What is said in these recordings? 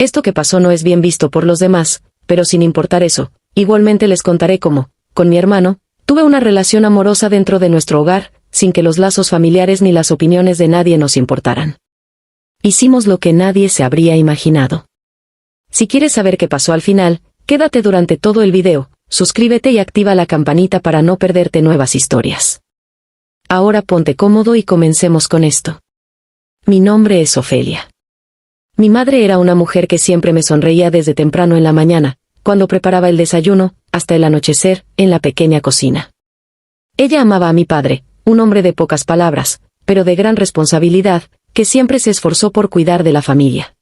Esto que pasó no es bien visto por los demás, pero sin importar eso, igualmente les contaré cómo, con mi hermano, tuve una relación amorosa dentro de nuestro hogar, sin que los lazos familiares ni las opiniones de nadie nos importaran. Hicimos lo que nadie se habría imaginado. Si quieres saber qué pasó al final, quédate durante todo el video, suscríbete y activa la campanita para no perderte nuevas historias. Ahora ponte cómodo y comencemos con esto. Mi nombre es Ofelia. Mi madre era una mujer que siempre me sonreía desde temprano en la mañana, cuando preparaba el desayuno, hasta el anochecer, en la pequeña cocina. Ella amaba a mi padre, un hombre de pocas palabras, pero de gran responsabilidad, que siempre se esforzó por cuidar de la familia.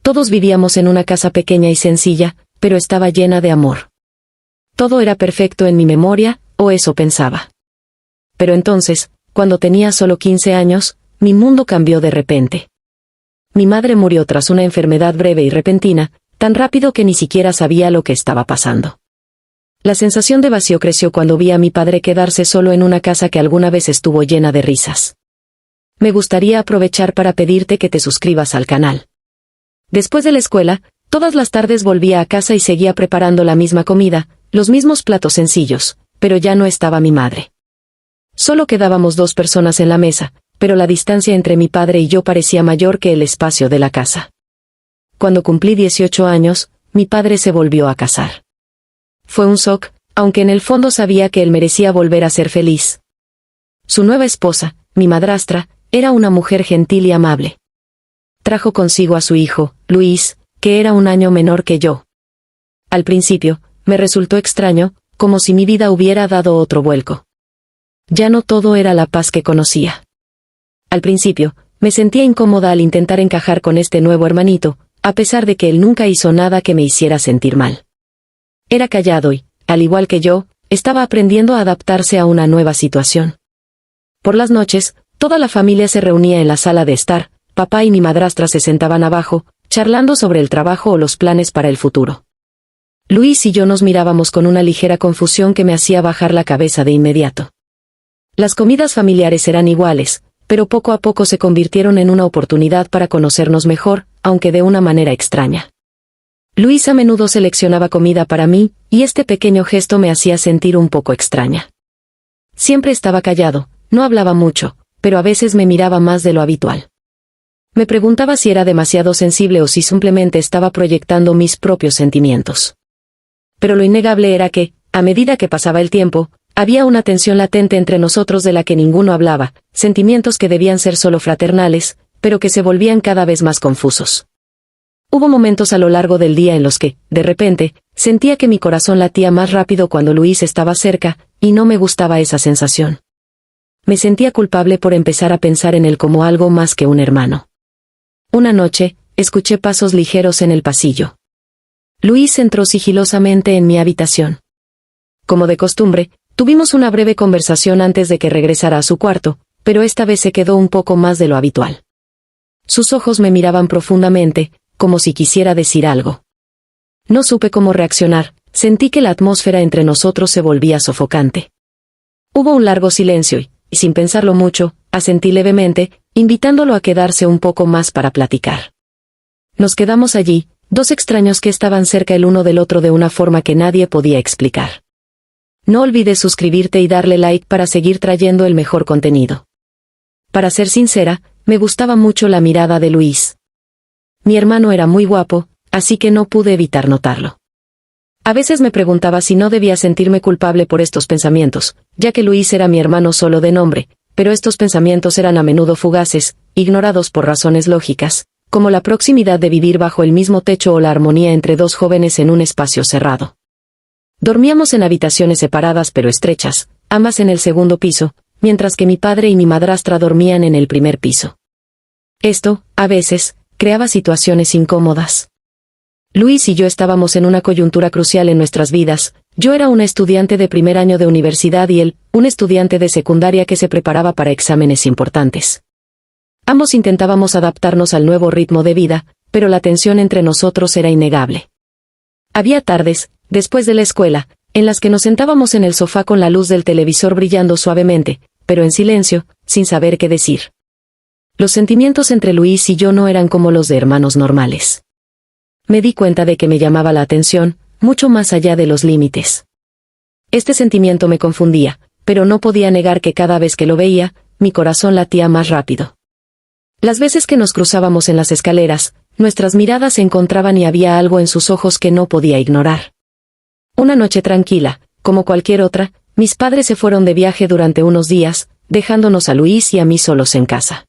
Todos vivíamos en una casa pequeña y sencilla, pero estaba llena de amor. Todo era perfecto en mi memoria, o eso pensaba. Pero entonces, cuando tenía solo 15 años, mi mundo cambió de repente. Mi madre murió tras una enfermedad breve y repentina, tan rápido que ni siquiera sabía lo que estaba pasando. La sensación de vacío creció cuando vi a mi padre quedarse solo en una casa que alguna vez estuvo llena de risas. Me gustaría aprovechar para pedirte que te suscribas al canal. Después de la escuela, todas las tardes volvía a casa y seguía preparando la misma comida, los mismos platos sencillos, pero ya no estaba mi madre. Solo quedábamos 2 personas en la mesa, pero la distancia entre mi padre y yo parecía mayor que el espacio de la casa. Cuando cumplí 18 años, mi padre se volvió a casar. Fue un shock, aunque en el fondo sabía que él merecía volver a ser feliz. Su nueva esposa, mi madrastra, era una mujer gentil y amable. Trajo consigo a su hijo, Luis, que era un año menor que yo. Al principio, me resultó extraño, como si mi vida hubiera dado otro vuelco. Ya no todo era la paz que conocía. Al principio, me sentía incómoda al intentar encajar con este nuevo hermanito, a pesar de que él nunca hizo nada que me hiciera sentir mal. Era callado y, al igual que yo, estaba aprendiendo a adaptarse a una nueva situación. Por las noches, toda la familia se reunía en la sala de estar, papá y mi madrastra se sentaban abajo, charlando sobre el trabajo o los planes para el futuro. Luis y yo nos mirábamos con una ligera confusión que me hacía bajar la cabeza de inmediato. Las comidas familiares eran iguales, pero poco a poco se convirtieron en una oportunidad para conocernos mejor, aunque de una manera extraña. Luis a menudo seleccionaba comida para mí, y este pequeño gesto me hacía sentir un poco extraña. Siempre estaba callado, no hablaba mucho, pero a veces me miraba más de lo habitual. Me preguntaba si era demasiado sensible o si simplemente estaba proyectando mis propios sentimientos. Pero lo innegable era que, a medida que pasaba el tiempo, había una tensión latente entre nosotros de la que ninguno hablaba, sentimientos que debían ser solo fraternales, pero que se volvían cada vez más confusos. Hubo momentos a lo largo del día en los que, de repente, sentía que mi corazón latía más rápido cuando Luis estaba cerca, y no me gustaba esa sensación. Me sentía culpable por empezar a pensar en él como algo más que un hermano. Una noche, escuché pasos ligeros en el pasillo. Luis entró sigilosamente en mi habitación. Como de costumbre, tuvimos una breve conversación antes de que regresara a su cuarto, pero esta vez se quedó un poco más de lo habitual. Sus ojos me miraban profundamente, como si quisiera decir algo. No supe cómo reaccionar, sentí que la atmósfera entre nosotros se volvía sofocante. Hubo un largo silencio y, sin pensarlo mucho, asentí levemente, invitándolo a quedarse un poco más para platicar. Nos quedamos allí, 2 extraños que estaban cerca el uno del otro de una forma que nadie podía explicar. No olvides suscribirte y darle like para seguir trayendo el mejor contenido. Para ser sincera, me gustaba mucho la mirada de Luis. Mi hermano era muy guapo, así que no pude evitar notarlo. A veces me preguntaba si no debía sentirme culpable por estos pensamientos, ya que Luis era mi hermano solo de nombre, pero estos pensamientos eran a menudo fugaces, ignorados por razones lógicas, como la proximidad de vivir bajo el mismo techo o la armonía entre 2 jóvenes en un espacio cerrado. Dormíamos en habitaciones separadas pero estrechas, ambas en el segundo piso, mientras que mi padre y mi madrastra dormían en el primer piso. Esto, a veces, creaba situaciones incómodas. Luis y yo estábamos en una coyuntura crucial en nuestras vidas. Yo era una estudiante de primer año de universidad y él, un estudiante de secundaria que se preparaba para exámenes importantes. Ambos intentábamos adaptarnos al nuevo ritmo de vida, pero la tensión entre nosotros era innegable. Había tardes, después de la escuela, en las que nos sentábamos en el sofá con la luz del televisor brillando suavemente, pero en silencio, sin saber qué decir. Los sentimientos entre Luis y yo no eran como los de hermanos normales. me di cuenta de que me llamaba la atención, mucho más allá de los límites. Este sentimiento me confundía, pero no podía negar que cada vez que lo veía, mi corazón latía más rápido. Las veces que nos cruzábamos en las escaleras, nuestras miradas se encontraban y había algo en sus ojos que no podía ignorar. Una noche tranquila, como cualquier otra, mis padres se fueron de viaje durante unos días, dejándonos a Luis y a mí solos en casa.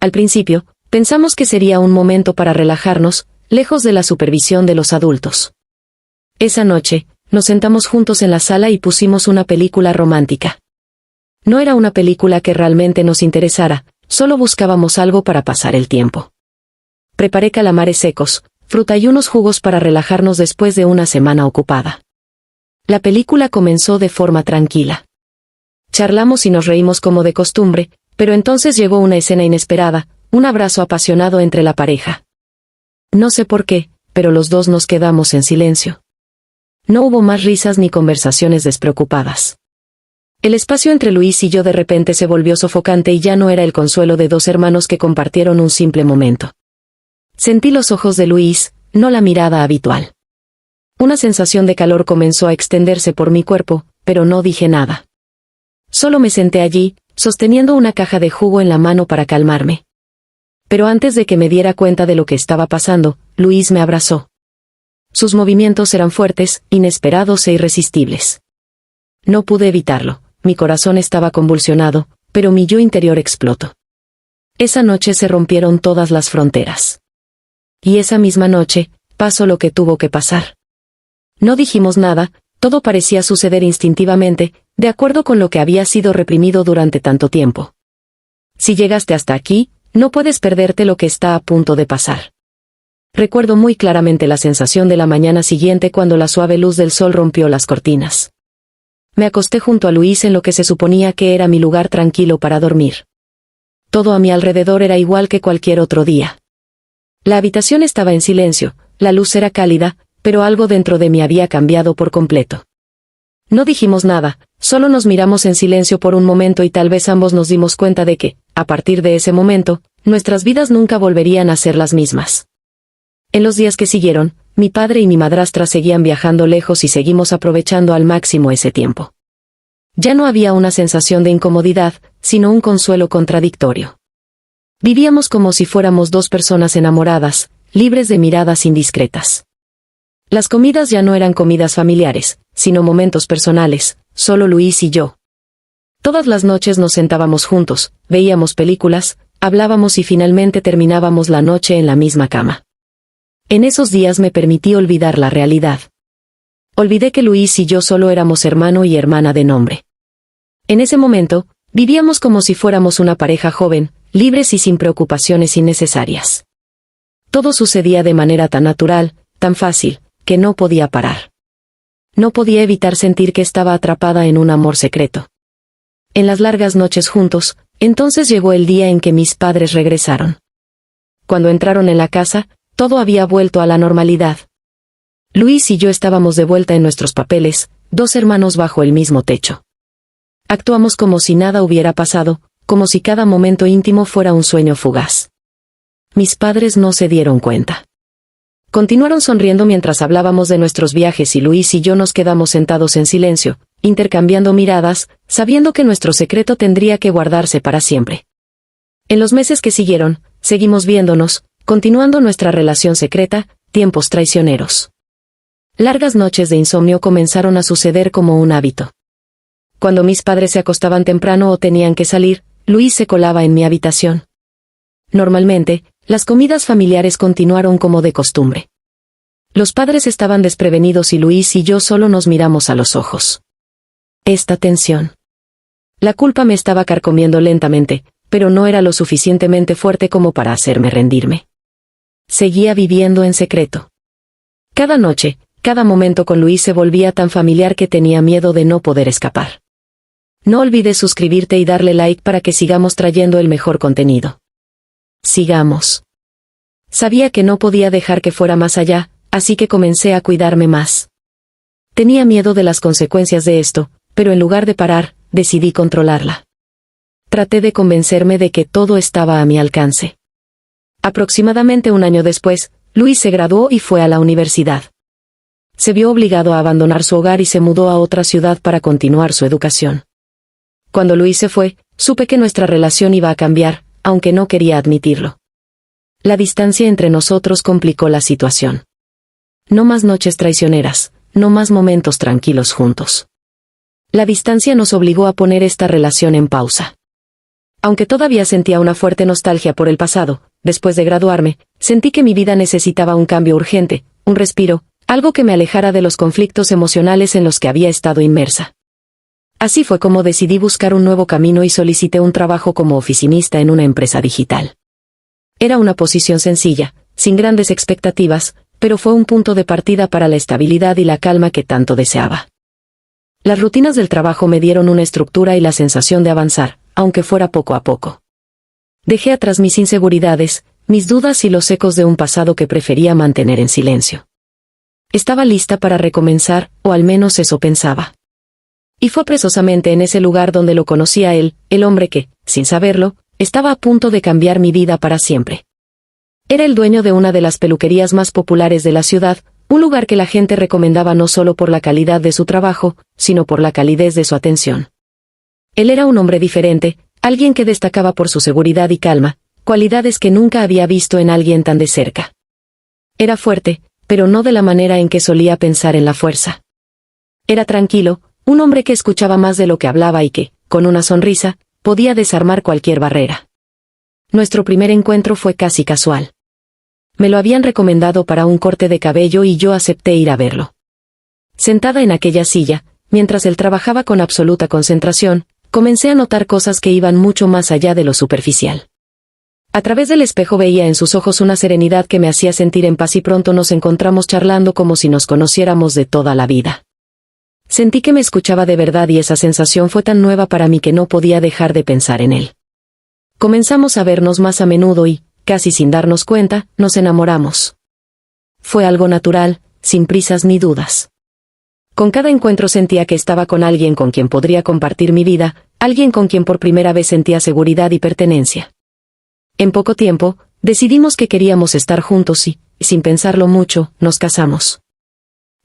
Al principio, pensamos que sería un momento para relajarnos, lejos de la supervisión de los adultos. Esa noche, nos sentamos juntos en la sala y pusimos una película romántica. No era una película que realmente nos interesara, solo buscábamos algo para pasar el tiempo. Preparé calamares secos, fruta y unos jugos para relajarnos después de una semana ocupada. La película comenzó de forma tranquila. Charlamos y nos reímos como de costumbre, pero entonces llegó una escena inesperada, un abrazo apasionado entre la pareja. No sé por qué, pero los dos nos quedamos en silencio. No hubo más risas ni conversaciones despreocupadas. El espacio entre Luis y yo de repente se volvió sofocante y ya no era el consuelo de dos hermanos que compartieron un simple momento. Sentí los ojos de Luis, no la mirada habitual. Una sensación de calor comenzó a extenderse por mi cuerpo, pero no dije nada. Solo me senté allí, sosteniendo una caja de jugo en la mano para calmarme. Pero antes de que me diera cuenta de lo que estaba pasando, Luis me abrazó. Sus movimientos eran fuertes, inesperados e irresistibles. No pude evitarlo, mi corazón estaba convulsionado, pero mi yo interior explotó. Esa noche se rompieron todas las fronteras. Y esa misma noche, pasó lo que tuvo que pasar. No dijimos nada, todo parecía suceder instintivamente, de acuerdo con lo que había sido reprimido durante tanto tiempo. Si llegaste hasta aquí, no puedes perderte lo que está a punto de pasar. Recuerdo muy claramente la sensación de la mañana siguiente cuando la suave luz del sol rompió las cortinas. Me acosté junto a Luis en lo que se suponía que era mi lugar tranquilo para dormir. Todo a mi alrededor era igual que cualquier otro día. La habitación estaba en silencio, la luz era cálida, pero algo dentro de mí había cambiado por completo. No dijimos nada, solo nos miramos en silencio por un momento y tal vez ambos nos dimos cuenta de que, a partir de ese momento, nuestras vidas nunca volverían a ser las mismas. En los días que siguieron, mi padre y mi madrastra seguían viajando lejos y seguimos aprovechando al máximo ese tiempo. Ya no había una sensación de incomodidad, sino un consuelo contradictorio. Vivíamos como si fuéramos dos personas enamoradas, libres de miradas indiscretas. Las comidas ya no eran comidas familiares, sino momentos personales, solo Luis y yo. Todas las noches nos sentábamos juntos, veíamos películas, hablábamos y finalmente terminábamos la noche en la misma cama. En esos días me permití olvidar la realidad. Olvidé que Luis y yo solo éramos hermano y hermana de nombre. En ese momento, vivíamos como si fuéramos una pareja joven, libres y sin preocupaciones innecesarias. Todo sucedía de manera tan natural, tan fácil, que no podía parar. No podía evitar sentir que estaba atrapada en un amor secreto. En las largas noches juntos, entonces llegó el día en que mis padres regresaron. Cuando entraron en la casa, todo había vuelto a la normalidad. Luis y yo estábamos de vuelta en nuestros papeles, dos hermanos bajo el mismo techo. Actuamos como si nada hubiera pasado, como si cada momento íntimo fuera un sueño fugaz. Mis padres no se dieron cuenta. Continuaron sonriendo mientras hablábamos de nuestros viajes y Luis y yo nos quedamos sentados en silencio, intercambiando miradas, sabiendo que nuestro secreto tendría que guardarse para siempre. En los meses que siguieron, seguimos viéndonos, continuando nuestra relación secreta, tiempos traicioneros. Largas noches de insomnio comenzaron a suceder como un hábito. Cuando mis padres se acostaban temprano o tenían que salir, Luis se colaba en mi habitación. Normalmente, las comidas familiares continuaron como de costumbre. Los padres estaban desprevenidos y Luis y yo solo nos miramos a los ojos. Esta tensión. La culpa me estaba carcomiendo lentamente, pero no era lo suficientemente fuerte como para hacerme rendirme. Seguía viviendo en secreto. Cada noche, cada momento con Luis se volvía tan familiar que tenía miedo de no poder escapar. No olvides suscribirte y darle like para que sigamos trayendo el mejor contenido. Sigamos. Sabía que no podía dejar que fuera más allá, así que comencé a cuidarme más. Tenía miedo de las consecuencias de esto, pero en lugar de parar, decidí controlarla. Traté de convencerme de que todo estaba a mi alcance. Aproximadamente un año después, Luis se graduó y fue a la universidad. Se vio obligado a abandonar su hogar y se mudó a otra ciudad para continuar su educación. Cuando Luis se fue, supe que nuestra relación iba a cambiar, aunque no quería admitirlo. La distancia entre nosotros complicó la situación. No más noches traicioneras, no más momentos tranquilos juntos. La distancia nos obligó a poner esta relación en pausa. Aunque todavía sentía una fuerte nostalgia por el pasado, después de graduarme, sentí que mi vida necesitaba un cambio urgente, un respiro, algo que me alejara de los conflictos emocionales en los que había estado inmersa. Así fue como decidí buscar un nuevo camino y solicité un trabajo como oficinista en una empresa digital. Era una posición sencilla, sin grandes expectativas, pero fue un punto de partida para la estabilidad y la calma que tanto deseaba. Las rutinas del trabajo me dieron una estructura y la sensación de avanzar, aunque fuera poco a poco. Dejé atrás mis inseguridades, mis dudas y los ecos de un pasado que prefería mantener en silencio. Estaba lista para recomenzar, o al menos eso pensaba. Y fue precisamente en ese lugar donde lo conocí a él, el hombre que, sin saberlo, estaba a punto de cambiar mi vida para siempre. Era el dueño de una de las peluquerías más populares de la ciudad, un lugar que la gente recomendaba no solo por la calidad de su trabajo, sino por la calidez de su atención. Él era un hombre diferente, alguien que destacaba por su seguridad y calma, cualidades que nunca había visto en alguien tan de cerca. Era fuerte, pero no de la manera en que solía pensar en la fuerza. Era tranquilo, un hombre que escuchaba más de lo que hablaba y que, con una sonrisa, podía desarmar cualquier barrera. Nuestro primer encuentro fue casi casual. Me lo habían recomendado para un corte de cabello y yo acepté ir a verlo. Sentada en aquella silla, mientras él trabajaba con absoluta concentración, comencé a notar cosas que iban mucho más allá de lo superficial. A través del espejo veía en sus ojos una serenidad que me hacía sentir en paz y pronto nos encontramos charlando como si nos conociéramos de toda la vida. Sentí que me escuchaba de verdad y esa sensación fue tan nueva para mí que no podía dejar de pensar en él. Comenzamos a vernos más a menudo y, casi sin darnos cuenta, nos enamoramos. Fue algo natural, sin prisas ni dudas. Con cada encuentro sentía que estaba con alguien con quien podría compartir mi vida, alguien con quien por primera vez sentía seguridad y pertenencia. En poco tiempo, decidimos que queríamos estar juntos y, sin pensarlo mucho, nos casamos.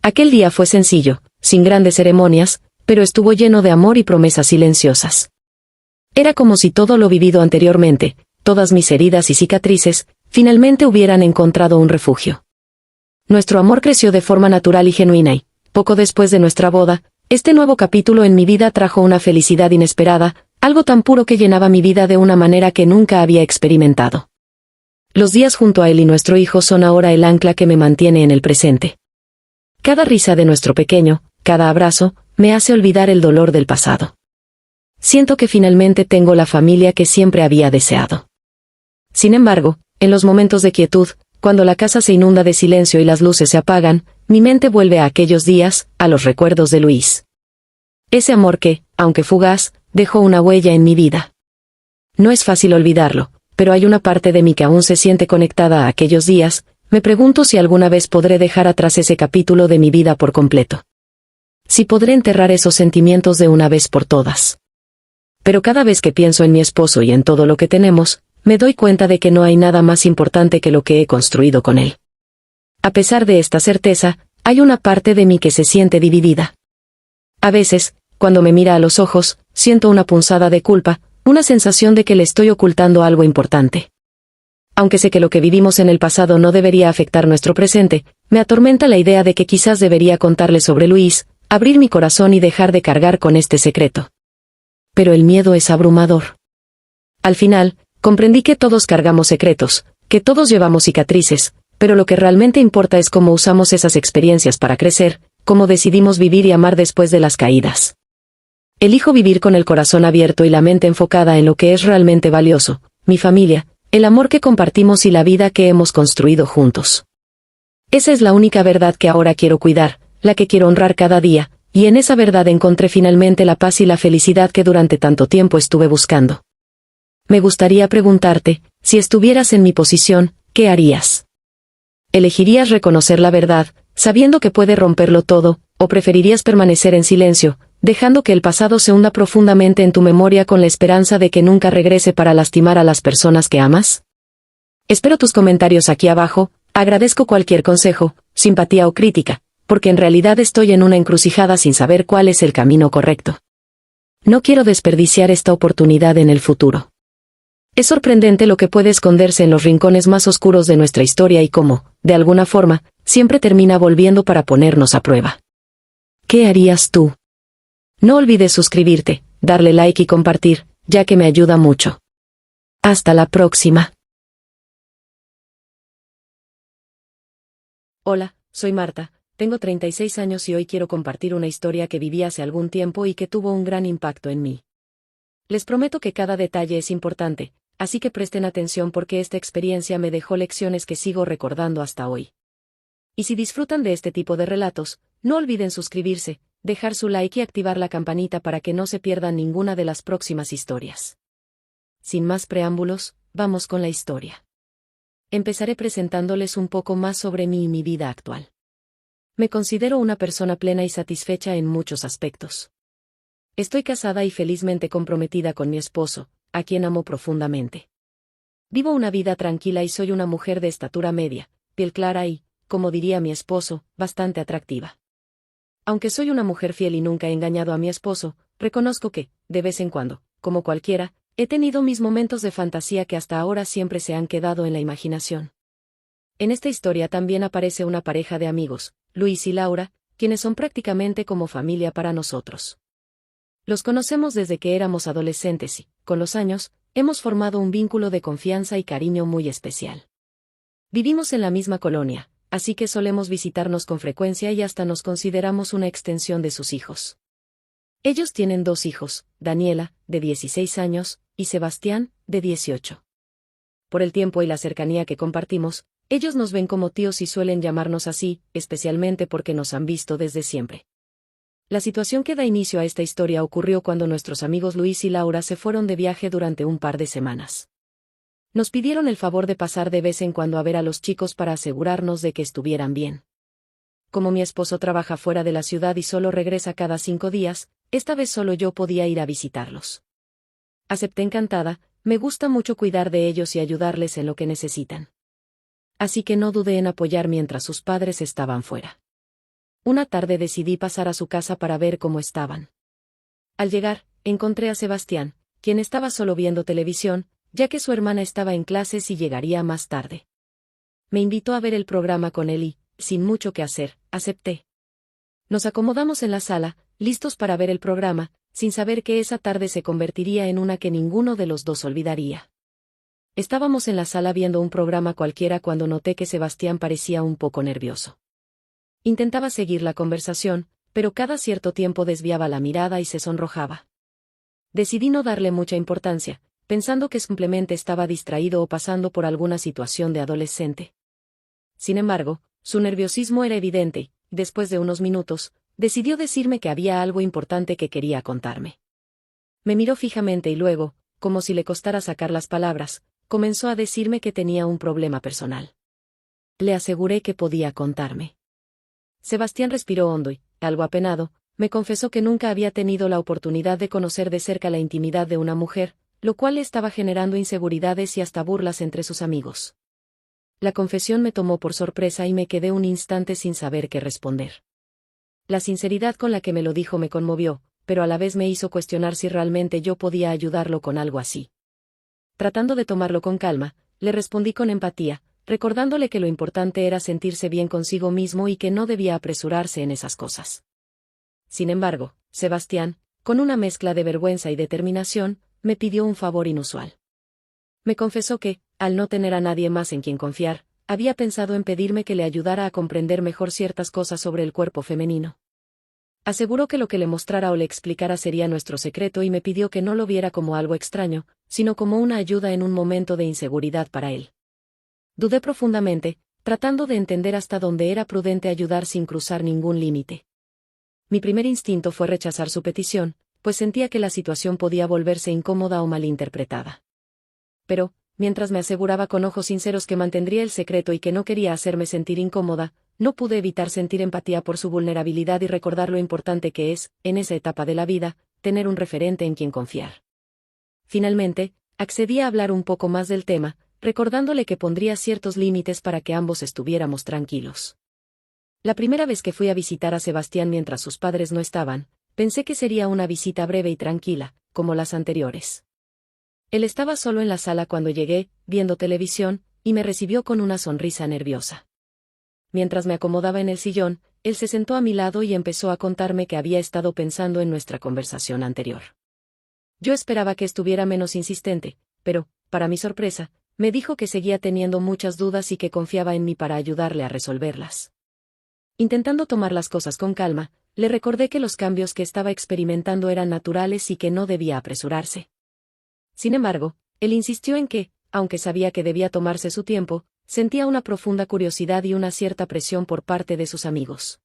Aquel día fue sencillo, sin grandes ceremonias, pero estuvo lleno de amor y promesas silenciosas. Era como si todo lo vivido anteriormente, todas mis heridas y cicatrices, finalmente hubieran encontrado un refugio. Nuestro amor creció de forma natural y genuina y, poco después de nuestra boda, este nuevo capítulo en mi vida trajo una felicidad inesperada, algo tan puro que llenaba mi vida de una manera que nunca había experimentado. Los días junto a él y nuestro hijo son ahora el ancla que me mantiene en el presente. Cada risa de nuestro pequeño, cada abrazo, me hace olvidar el dolor del pasado. Siento que finalmente tengo la familia que siempre había deseado. Sin embargo, en los momentos de quietud, cuando la casa se inunda de silencio y las luces se apagan, mi mente vuelve a aquellos días, a los recuerdos de Luis. Ese amor que, aunque fugaz, dejó una huella en mi vida. No es fácil olvidarlo, pero hay una parte de mí que aún se siente conectada a aquellos días. Me pregunto si alguna vez podré dejar atrás ese capítulo de mi vida por completo. Si podré enterrar esos sentimientos de una vez por todas. Pero cada vez que pienso en mi esposo y en todo lo que tenemos, me doy cuenta de que no hay nada más importante que lo que he construido con él. A pesar de esta certeza, hay una parte de mí que se siente dividida. A veces, cuando me mira a los ojos, siento una punzada de culpa, una sensación de que le estoy ocultando algo importante. Aunque sé que lo que vivimos en el pasado no debería afectar nuestro presente, me atormenta la idea de que quizás debería contarle sobre Luis, abrir mi corazón y dejar de cargar con este secreto. Pero el miedo es abrumador. Al final, comprendí que todos cargamos secretos, que todos llevamos cicatrices, pero lo que realmente importa es cómo usamos esas experiencias para crecer, cómo decidimos vivir y amar después de las caídas. Elijo vivir con el corazón abierto y la mente enfocada en lo que es realmente valioso, mi familia, el amor que compartimos y la vida que hemos construido juntos. Esa es la única verdad que ahora quiero cuidar, la que quiero honrar cada día, y en esa verdad encontré finalmente la paz y la felicidad que durante tanto tiempo estuve buscando. Me gustaría preguntarte, si estuvieras en mi posición, ¿qué harías? ¿Elegirías reconocer la verdad, sabiendo que puede romperlo todo, o preferirías permanecer en silencio, dejando que el pasado se hunda profundamente en tu memoria con la esperanza de que nunca regrese para lastimar a las personas que amas? Espero tus comentarios aquí abajo, Agradezco cualquier consejo, simpatía o crítica, porque en realidad estoy en una encrucijada sin saber cuál es el camino correcto. No quiero desperdiciar esta oportunidad en el futuro. Es sorprendente lo que puede esconderse en los rincones más oscuros de nuestra historia y cómo, de alguna forma, siempre termina volviendo para ponernos a prueba. ¿Qué harías tú? No olvides suscribirte, darle like y compartir, ya que me ayuda mucho. Hasta la próxima. Hola, soy Marta, tengo 36 años y hoy quiero compartir una historia que viví hace algún tiempo y que tuvo un gran impacto en mí. Les prometo que cada detalle es importante, así que presten atención porque esta experiencia me dejó lecciones que sigo recordando hasta hoy. Y si disfrutan de este tipo de relatos, no olviden suscribirse, dejar su like y activar la campanita para que no se pierdan ninguna de las próximas historias. Sin más preámbulos, vamos con la historia. Empezaré presentándoles un poco más sobre mí y mi vida actual. Me considero una persona plena y satisfecha en muchos aspectos. Estoy casada y felizmente comprometida con mi esposo, a quien amo profundamente. Vivo una vida tranquila y soy una mujer de estatura media, piel clara y, como diría mi esposo, bastante atractiva. Aunque soy una mujer fiel y nunca he engañado a mi esposo, reconozco que, de vez en cuando, como cualquiera, he tenido mis momentos de fantasía que hasta ahora siempre se han quedado en la imaginación. En esta historia también aparece una pareja de amigos, Luis y Laura, quienes son prácticamente como familia para nosotros. Los conocemos desde que éramos adolescentes y, con los años, hemos formado un vínculo de confianza y cariño muy especial. Vivimos en la misma colonia, así que solemos visitarnos con frecuencia y hasta nos consideramos una extensión de sus hijos. Ellos tienen 2 hijos, Daniela, de 16 años, y Sebastián, de 18. Por el tiempo y la cercanía que compartimos, ellos nos ven como tíos y suelen llamarnos así, especialmente porque nos han visto desde siempre. La situación que da inicio a esta historia ocurrió cuando nuestros amigos Luis y Laura se fueron de viaje durante un par de semanas. Nos pidieron el favor de pasar de vez en cuando a ver a los chicos para asegurarnos de que estuvieran bien. Como mi esposo trabaja fuera de la ciudad y solo regresa cada 5 días, esta vez solo yo podía ir a visitarlos. Acepté encantada, me gusta mucho cuidar de ellos y ayudarles en lo que necesitan. Así que no dudé en apoyar mientras sus padres estaban fuera. Una tarde decidí pasar a su casa para ver cómo estaban. Al llegar, encontré a Sebastián, quien estaba solo viendo televisión, ya que su hermana estaba en clases y llegaría más tarde. Me invitó a ver el programa con él y, sin mucho que hacer, acepté. Nos acomodamos en la sala, listos para ver el programa, sin saber que esa tarde se convertiría en una que ninguno de los dos olvidaría. Estábamos en la sala viendo un programa cualquiera cuando noté que Sebastián parecía un poco nervioso. Intentaba seguir la conversación, pero cada cierto tiempo desviaba la mirada y se sonrojaba. Decidí no darle mucha importancia, pensando que simplemente estaba distraído o pasando por alguna situación de adolescente. Sin embargo, su nerviosismo era evidente y, después de unos minutos, decidió decirme que había algo importante que quería contarme. Me miró fijamente y luego, como si le costara sacar las palabras, comenzó a decirme que tenía un problema personal. Le aseguré que podía contarme. Sebastián respiró hondo y, algo apenado, me confesó que nunca había tenido la oportunidad de conocer de cerca la intimidad de una mujer, lo cual le estaba generando inseguridades y hasta burlas entre sus amigos. La confesión me tomó por sorpresa y me quedé un instante sin saber qué responder. La sinceridad con la que me lo dijo me conmovió, pero a la vez me hizo cuestionar si realmente yo podía ayudarlo con algo así. Tratando de tomarlo con calma, le respondí con empatía, recordándole que lo importante era sentirse bien consigo mismo y que no debía apresurarse en esas cosas. Sin embargo, Sebastián, con una mezcla de vergüenza y determinación, me pidió un favor inusual. Me confesó que, al no tener a nadie más en quien confiar, había pensado en pedirme que le ayudara a comprender mejor ciertas cosas sobre el cuerpo femenino. Aseguró que lo que le mostrara o le explicara sería nuestro secreto y me pidió que no lo viera como algo extraño, sino como una ayuda en un momento de inseguridad para él. Dudé profundamente, tratando de entender hasta dónde era prudente ayudar sin cruzar ningún límite. Mi primer instinto fue rechazar su petición, pues sentía que la situación podía volverse incómoda o malinterpretada. Pero, mientras me aseguraba con ojos sinceros que mantendría el secreto y que no quería hacerme sentir incómoda, no pude evitar sentir empatía por su vulnerabilidad y recordar lo importante que es, en esa etapa de la vida, tener un referente en quien confiar. Finalmente, accedí a hablar un poco más del tema, recordándole que pondría ciertos límites para que ambos estuviéramos tranquilos. La primera vez que fui a visitar a Sebastián mientras sus padres no estaban, pensé que sería una visita breve y tranquila, como las anteriores. Él estaba solo en la sala cuando llegué, viendo televisión, y me recibió con una sonrisa nerviosa. Mientras me acomodaba en el sillón, él se sentó a mi lado y empezó a contarme que había estado pensando en nuestra conversación anterior. Yo esperaba que estuviera menos insistente, pero, para mi sorpresa, me dijo que seguía teniendo muchas dudas y que confiaba en mí para ayudarle a resolverlas. Intentando tomar las cosas con calma, le recordé que los cambios que estaba experimentando eran naturales y que no debía apresurarse. Sin embargo, él insistió en que, aunque sabía que debía tomarse su tiempo, sentía una profunda curiosidad y una cierta presión por parte de sus amigos.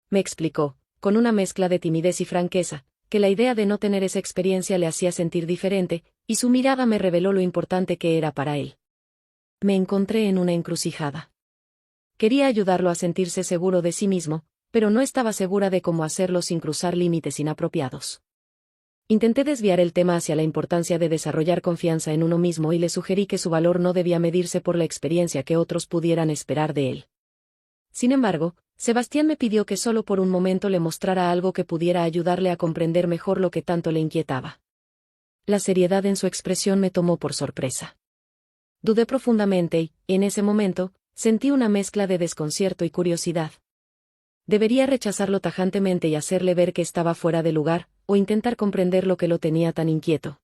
Me explicó, con una mezcla de timidez y franqueza, que la idea de no tener esa experiencia le hacía sentir diferente, y su mirada me reveló lo importante que era para él. Me encontré en una encrucijada. Quería ayudarlo a sentirse seguro de sí mismo, pero no estaba segura de cómo hacerlo sin cruzar límites inapropiados. Intenté desviar el tema hacia la importancia de desarrollar confianza en uno mismo y le sugerí que su valor no debía medirse por la experiencia que otros pudieran esperar de él. Sin embargo, Sebastián me pidió que solo por un momento le mostrara algo que pudiera ayudarle a comprender mejor lo que tanto le inquietaba. La seriedad en su expresión me tomó por sorpresa. Dudé profundamente y, en ese momento, sentí una mezcla de desconcierto y curiosidad. Debería rechazarlo tajantemente y hacerle ver que estaba fuera de lugar, o intentar comprender lo que lo tenía tan inquieto.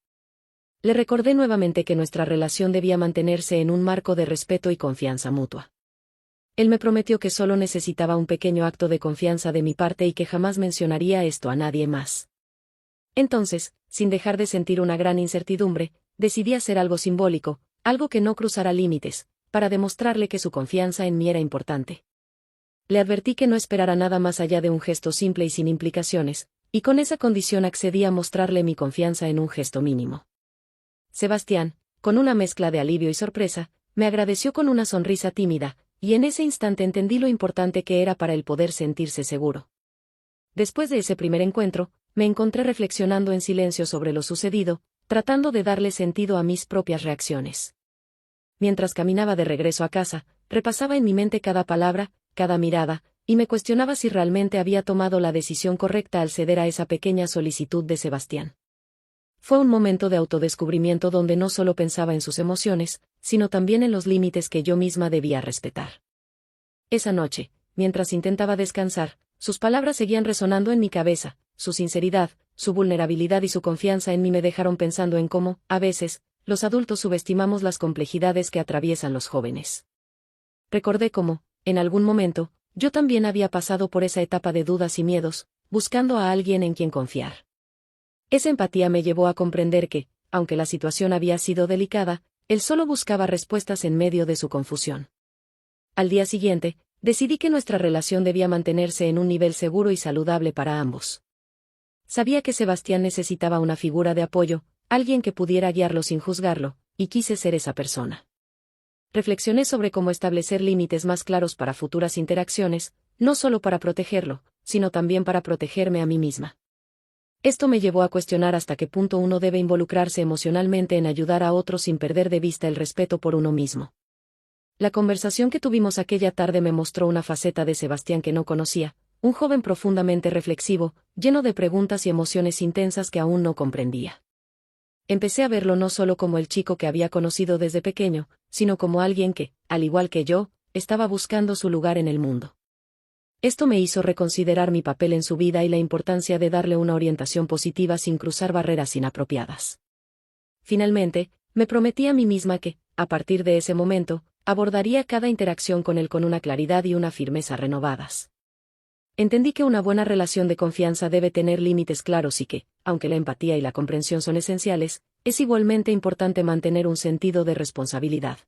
Le recordé nuevamente que nuestra relación debía mantenerse en un marco de respeto y confianza mutua. Él me prometió que solo necesitaba un pequeño acto de confianza de mi parte y que jamás mencionaría esto a nadie más. Entonces, sin dejar de sentir una gran incertidumbre, decidí hacer algo simbólico, algo que no cruzara límites, para demostrarle que su confianza en mí era importante. Le advertí que no esperara nada más allá de un gesto simple y sin implicaciones, y con esa condición accedí a mostrarle mi confianza en un gesto mínimo. Sebastián, con una mezcla de alivio y sorpresa, me agradeció con una sonrisa tímida, y en ese instante entendí lo importante que era para él poder sentirse seguro. Después de ese primer encuentro, me encontré reflexionando en silencio sobre lo sucedido, tratando de darle sentido a mis propias reacciones. Mientras caminaba de regreso a casa, repasaba en mi mente cada palabra, cada mirada, y me cuestionaba si realmente había tomado la decisión correcta al ceder a esa pequeña solicitud de Sebastián. Fue un momento de autodescubrimiento donde no solo pensaba en sus emociones, sino también en los límites que yo misma debía respetar. Esa noche, mientras intentaba descansar, sus palabras seguían resonando en mi cabeza, su sinceridad, su vulnerabilidad y su confianza en mí me dejaron pensando en cómo, a veces, los adultos subestimamos las complejidades que atraviesan los jóvenes. Recordé cómo, en algún momento, yo también había pasado por esa etapa de dudas y miedos, buscando a alguien en quien confiar. Esa empatía me llevó a comprender que, aunque la situación había sido delicada, él solo buscaba respuestas en medio de su confusión. Al día siguiente, decidí que nuestra relación debía mantenerse en un nivel seguro y saludable para ambos. Sabía que Sebastián necesitaba una figura de apoyo, alguien que pudiera guiarlo sin juzgarlo, y quise ser esa persona. Reflexioné sobre cómo establecer límites más claros para futuras interacciones, no solo para protegerlo, sino también para protegerme a mí misma. Esto me llevó a cuestionar hasta qué punto uno debe involucrarse emocionalmente en ayudar a otros sin perder de vista el respeto por uno mismo. La conversación que tuvimos aquella tarde me mostró una faceta de Sebastián que no conocía, un joven profundamente reflexivo, lleno de preguntas y emociones intensas que aún no comprendía. Empecé a verlo no solo como el chico que había conocido desde pequeño, sino como alguien que, al igual que yo, estaba buscando su lugar en el mundo. Esto me hizo reconsiderar mi papel en su vida y la importancia de darle una orientación positiva sin cruzar barreras inapropiadas. Finalmente, me prometí a mí misma que, a partir de ese momento, abordaría cada interacción con él con una claridad y una firmeza renovadas. Entendí que una buena relación de confianza debe tener límites claros y que, aunque la empatía y la comprensión son esenciales, es igualmente importante mantener un sentido de responsabilidad.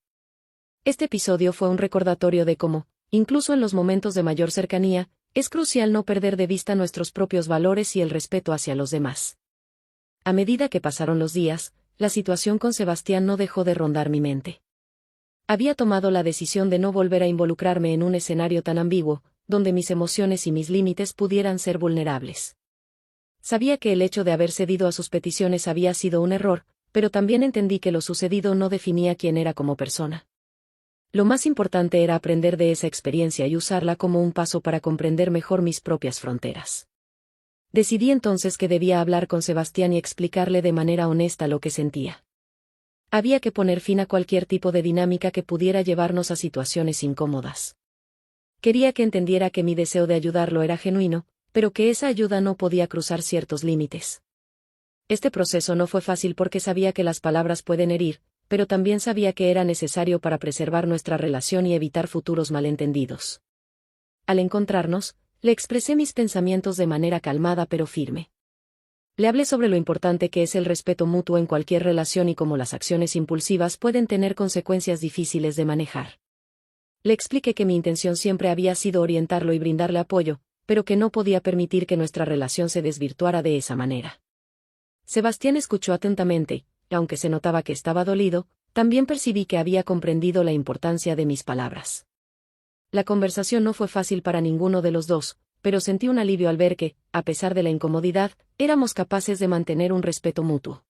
Este episodio fue un recordatorio de cómo, incluso en los momentos de mayor cercanía, es crucial no perder de vista nuestros propios valores y el respeto hacia los demás. A medida que pasaron los días, la situación con Sebastián no dejó de rondar mi mente. Había tomado la decisión de no volver a involucrarme en un escenario tan ambiguo, donde mis emociones y mis límites pudieran ser vulnerables. Sabía que el hecho de haber cedido a sus peticiones había sido un error, pero también entendí que lo sucedido no definía quién era como persona. Lo más importante era aprender de esa experiencia y usarla como un paso para comprender mejor mis propias fronteras. Decidí entonces que debía hablar con Sebastián y explicarle de manera honesta lo que sentía. Había que poner fin a cualquier tipo de dinámica que pudiera llevarnos a situaciones incómodas. Quería que entendiera que mi deseo de ayudarlo era genuino, pero que esa ayuda no podía cruzar ciertos límites. Este proceso no fue fácil porque sabía que las palabras pueden herir, pero también sabía que era necesario para preservar nuestra relación y evitar futuros malentendidos. Al encontrarnos, le expresé mis pensamientos de manera calmada pero firme. Le hablé sobre lo importante que es el respeto mutuo en cualquier relación y cómo las acciones impulsivas pueden tener consecuencias difíciles de manejar. Le expliqué que mi intención siempre había sido orientarlo y brindarle apoyo, pero que no podía permitir que nuestra relación se desvirtuara de esa manera. Sebastián escuchó atentamente, y aunque se notaba que estaba dolido, también percibí que había comprendido la importancia de mis palabras. La conversación no fue fácil para ninguno de los dos, pero sentí un alivio al ver que, a pesar de la incomodidad, éramos capaces de mantener un respeto mutuo.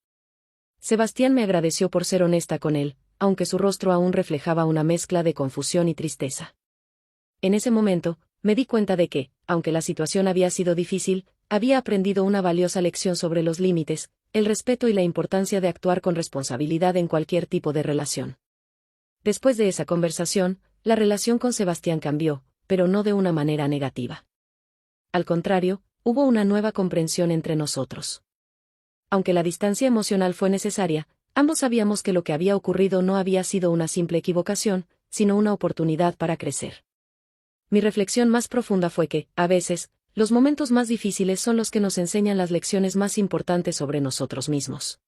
Sebastián me agradeció por ser honesta con él, aunque su rostro aún reflejaba una mezcla de confusión y tristeza. En ese momento, me di cuenta de que, aunque la situación había sido difícil, había aprendido una valiosa lección sobre los límites, el respeto y la importancia de actuar con responsabilidad en cualquier tipo de relación. Después de esa conversación, la relación con Sebastián cambió, pero no de una manera negativa. Al contrario, hubo una nueva comprensión entre nosotros. Aunque la distancia emocional fue necesaria, ambos sabíamos que lo que había ocurrido no había sido una simple equivocación, sino una oportunidad para crecer. Mi reflexión más profunda fue que, a veces, los momentos más difíciles son los que nos enseñan las lecciones más importantes sobre nosotros mismos.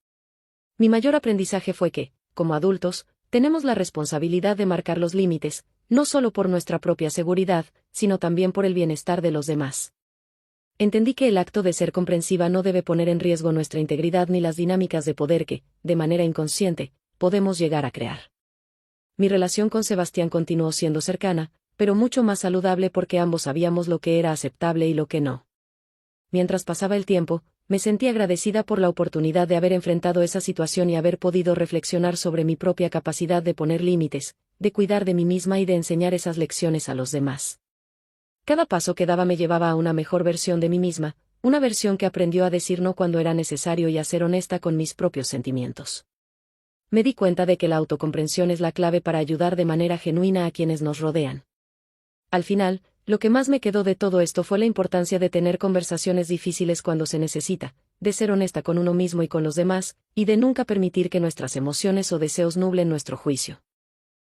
Mi mayor aprendizaje fue que, como adultos, tenemos la responsabilidad de marcar los límites, no solo por nuestra propia seguridad, sino también por el bienestar de los demás. Entendí que el acto de ser comprensiva no debe poner en riesgo nuestra integridad ni las dinámicas de poder que, de manera inconsciente, podemos llegar a crear. Mi relación con Sebastián continuó siendo cercana, pero mucho más saludable porque ambos sabíamos lo que era aceptable y lo que no. Mientras pasaba el tiempo, me sentí agradecida por la oportunidad de haber enfrentado esa situación y haber podido reflexionar sobre mi propia capacidad de poner límites, de cuidar de mí misma y de enseñar esas lecciones a los demás. Cada paso que daba me llevaba a una mejor versión de mí misma, una versión que aprendió a decir no cuando era necesario y a ser honesta con mis propios sentimientos. Me di cuenta de que la autocomprensión es la clave para ayudar de manera genuina a quienes nos rodean. Al final, lo que más me quedó de todo esto fue la importancia de tener conversaciones difíciles cuando se necesita, de ser honesta con uno mismo y con los demás, y de nunca permitir que nuestras emociones o deseos nublen nuestro juicio.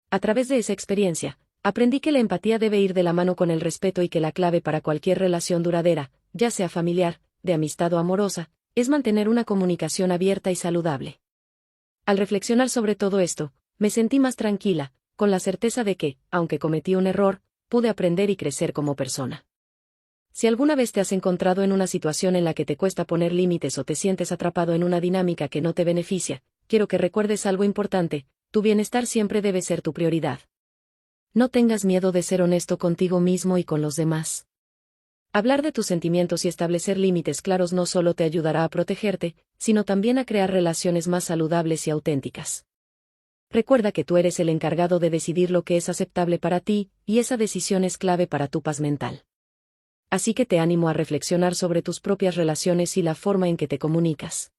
A través de esa experiencia, aprendí que la empatía debe ir de la mano con el respeto y que la clave para cualquier relación duradera, ya sea familiar, de amistad o amorosa, es mantener una comunicación abierta y saludable. Al reflexionar sobre todo esto, me sentí más tranquila, con la certeza de que, aunque cometí un error, pude aprender y crecer como persona. Si alguna vez te has encontrado en una situación en la que te cuesta poner límites o te sientes atrapado en una dinámica que no te beneficia, quiero que recuerdes algo importante: tu bienestar siempre debe ser tu prioridad. No tengas miedo de ser honesto contigo mismo y con los demás. Hablar de tus sentimientos y establecer límites claros no solo te ayudará a protegerte, sino también a crear relaciones más saludables y auténticas. Recuerda que tú eres el encargado de decidir lo que es aceptable para ti, y esa decisión es clave para tu paz mental. Así que te animo a reflexionar sobre tus propias relaciones y la forma en que te comunicas.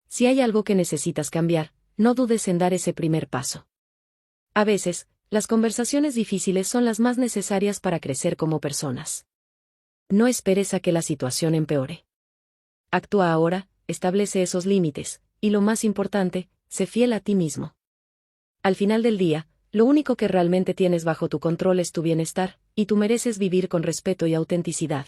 Si hay algo que necesitas cambiar, no dudes en dar ese primer paso. A veces, las conversaciones difíciles son las más necesarias para crecer como personas. No esperes a que la situación empeore. Actúa ahora, establece esos límites, y lo más importante, sé fiel a ti mismo. Al final del día, lo único que realmente tienes bajo tu control es tu bienestar, y tú mereces vivir con respeto y autenticidad.